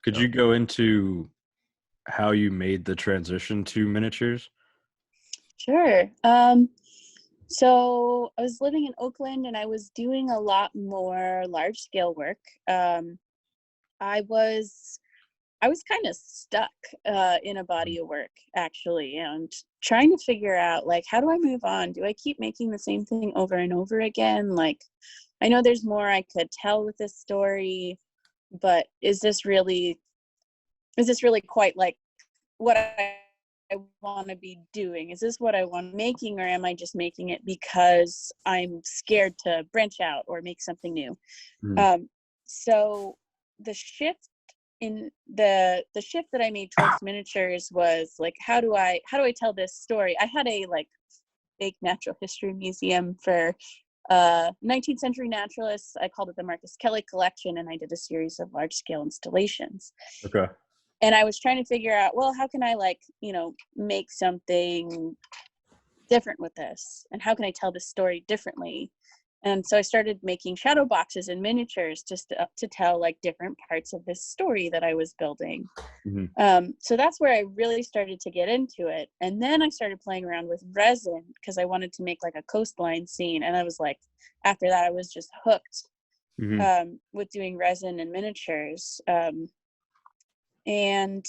Could you go into how you made the transition to miniatures? Sure. So I was living in Oakland and I was doing a lot more large scale work. I was kind of stuck in a body of work actually, and trying to figure out, like, how do I move on? Do I keep making the same thing over and over again? Like, I know there's more I could tell with this story, but is this really quite like what I want to be doing? Is this what I want making, or am I just making it because I'm scared to branch out or make something new? Mm. So the shift that I made towards miniatures was like, how do I tell this story? I had a like fake natural history museum for 19th century naturalists. I called it the Marcus Kelly Collection, and I did a series of large scale installations. Okay. And I was trying to figure out, well, how can I make something different with this? And how can I tell this story differently? And so I started making shadow boxes and miniatures just to tell like different parts of this story that I was building. Mm-hmm. So that's where I really started to get into it. And then I started playing around with resin because I wanted to make like a coastline scene. And I was like, after that, I was just hooked with doing resin and miniatures. And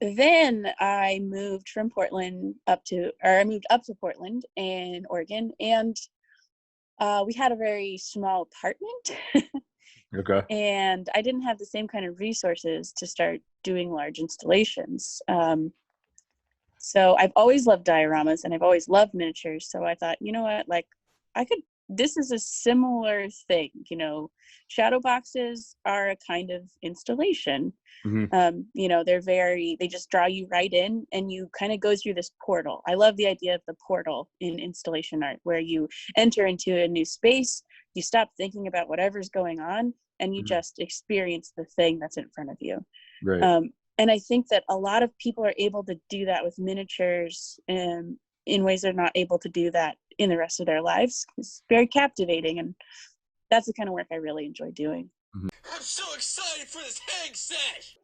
then I moved up to Portland in Oregon, and we had a very small apartment. Okay. And I didn't have the same kind of resources to start doing large installations. So I've always loved dioramas and I've always loved miniatures. So I thought, you know what, like this is a similar thing, shadow boxes are a kind of installation. Mm-hmm. They just draw you right in and you kind of go through this portal. I love the idea of the portal in installation art, where you enter into a new space, you stop thinking about whatever's going on, and you just experience the thing that's in front of you. Right. And I think that a lot of people are able to do that with miniatures in ways they're not able to do that in the rest of their lives. It's very captivating, and that's the kind of work I really enjoy doing. Mm-hmm. I'm so excited for this hang set!